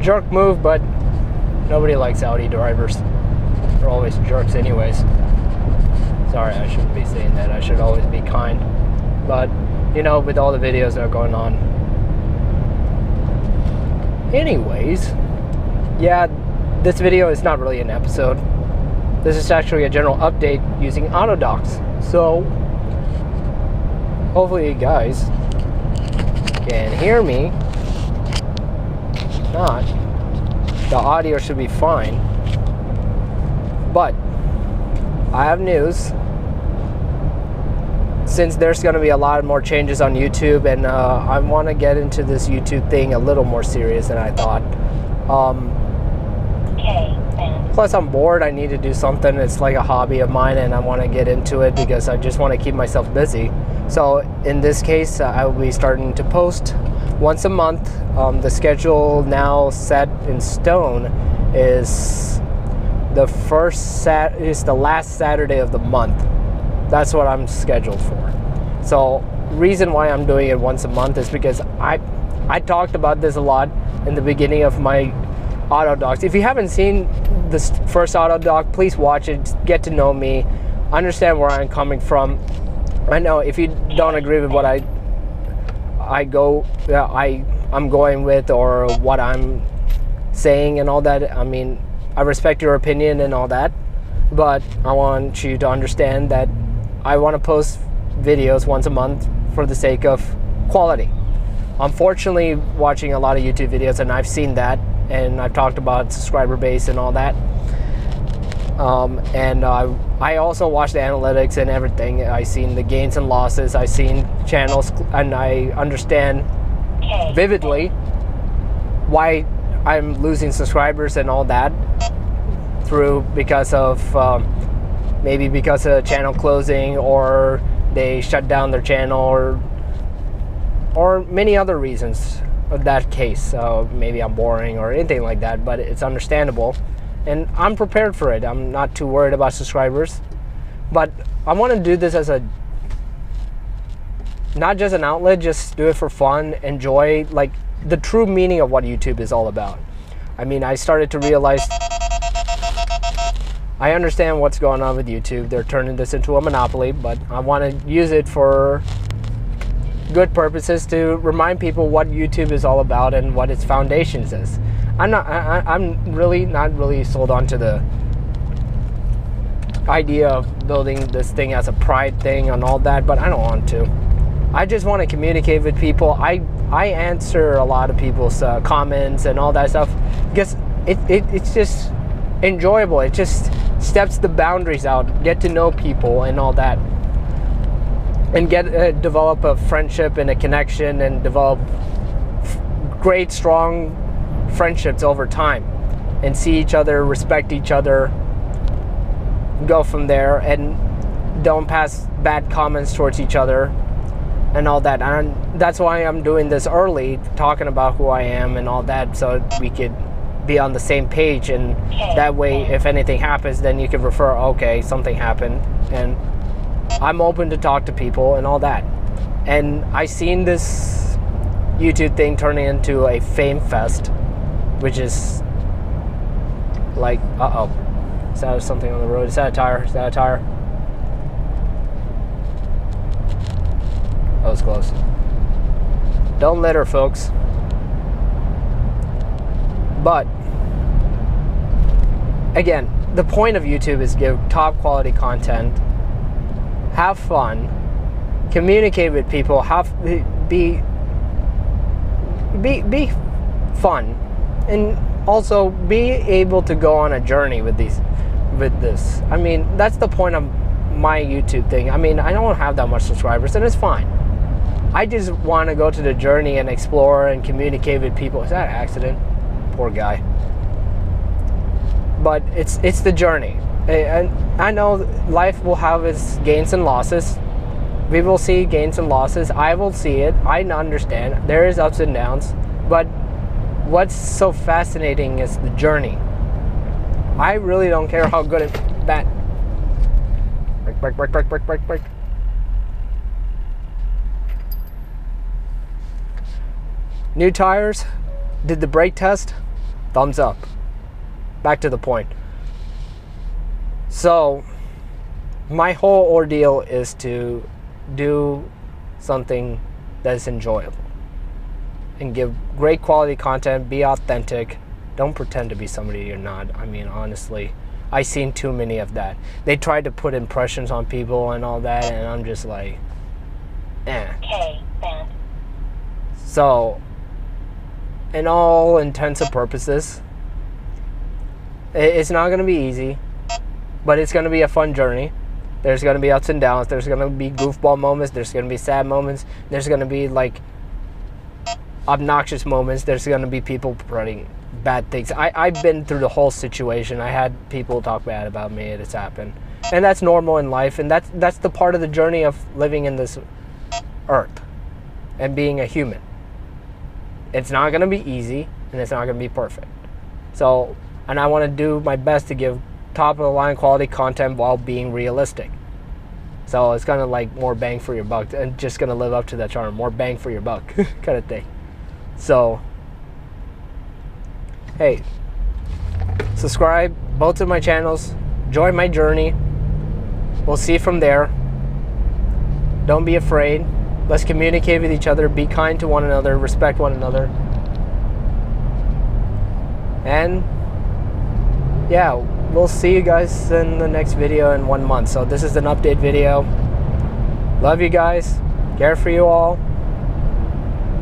jerk move, but nobody likes Audi drivers. They're always jerks anyways. Sorry, I shouldn't be saying that. I should always be kind. But, you know, with all the videos that are going on. Anyways, yeah, this video is not really an episode. This is actually a general update using AutoDocs. So, hopefully you guys can hear me. If not, the audio should be fine. But I have news. Since there's going to be a lot more changes on YouTube, and I want to get into this YouTube thing a little more serious than I thought. Plus, I'm bored. I need to do something. It's like a hobby of mine, and I want to get into it because I just want to keep myself busy. So in this case, I will be starting to post once a month. The schedule now set in stone is the last Saturday of the month. That's what I'm scheduled for. So reason why I'm doing it once a month is because I talked about this a lot in the beginning of my AutoDocs. If you haven't seen this first AutoDoc, please watch it, get to know me, understand where I'm coming from. I know if you don't agree with what I'm going with or what I'm saying and all that, I mean, I respect your opinion and all that, but I want you to understand that I want to post videos once a month for the sake of quality. Unfortunately, watching a lot of YouTube videos, and I've seen that, and I've talked about subscriber base and all that. I also watch the analytics and everything. I've seen the gains and losses. I've seen channels, and I understand vividly why I'm losing subscribers and all that because of maybe because of channel closing, or they shut down their channel, or many other reasons of that case. Maybe I'm boring or anything like that, but it's understandable, and I'm prepared for it. I'm not too worried about subscribers, but I want to do this as not just an outlet, just do it for fun, enjoy, like the true meaning of what YouTube is all about. I mean, I started to realize I understand what's going on with YouTube. They're turning this into a monopoly, but I want to use it for good purposes to remind people what YouTube is all about and what its foundations is. I'm really not sold on to the idea of building this thing as a pride thing and all that, but I don't want to. I just want to communicate with people. I answer a lot of people's comments and all that stuff because it's just enjoyable. It just steps the boundaries out, get to know people and all that, and develop a friendship and a connection, and develop great strong friendships over time, and see each other, respect each other, go from there, and don't pass bad comments towards each other and all that. And that's why I'm doing this early, talking about who I am and all that, so we could be on the same page, and that way if anything happens, then you can refer, okay, something happened, and I'm open to talk to people and all that. And I seen this YouTube thing turning into a fame fest, which is like, is that something on the road? Is that a tire? Is that a tire? That was close. Don't litter, folks. But again, the point of YouTube is give top quality content, have fun, communicate with people, be fun, and also be able to go on a journey with this. I mean, that's the point of my YouTube thing. I mean, I don't have that much subscribers, and it's fine. I just want to go to the journey and explore and communicate with people. Is that an accident? Poor guy. But it's the journey. And I know life will have its gains and losses. We will see gains and losses. I will see it. I understand. There is ups and downs. But what's so fascinating is the journey. I really don't care how good and bad. Break. New tires. Did the brake test. Thumbs up. Back to the point. So, my whole ordeal is to do something that is enjoyable and give great quality content, be authentic. Don't pretend to be somebody you're not. I mean, honestly, I've seen too many of that. They tried to put impressions on people and all that, and I'm just like, eh. So, in all intents and purposes, it's not going to be easy, but it's going to be a fun journey. There's going to be ups and downs. There's going to be goofball moments. There's going to be sad moments. There's going to be like obnoxious moments. There's going to be people spreading bad things. I've been through the whole situation. I had people talk bad about me. It's happened, and that's normal in life. And that's the part of the journey of living in this earth and being a human. It's not going to be easy, and it's not going to be perfect. So, and I want to do my best to give top of the line quality content while being realistic. So it's kind of like more bang for your buck, and just going to live up to that charm, more bang for your buck kind of thing. So, hey, subscribe both of my channels, join my journey. We'll see from there. Don't be afraid. Let's communicate with each other, be kind to one another, respect one another. And yeah, we'll see you guys in the next video in 1 month. So this is an update video. Love you guys. Care for you all.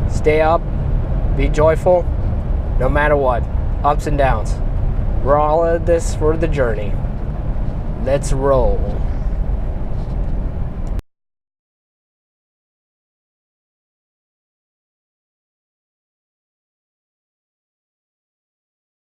Stay up. Be joyful. No matter what. Ups and downs. We're all in this for the journey. Let's roll.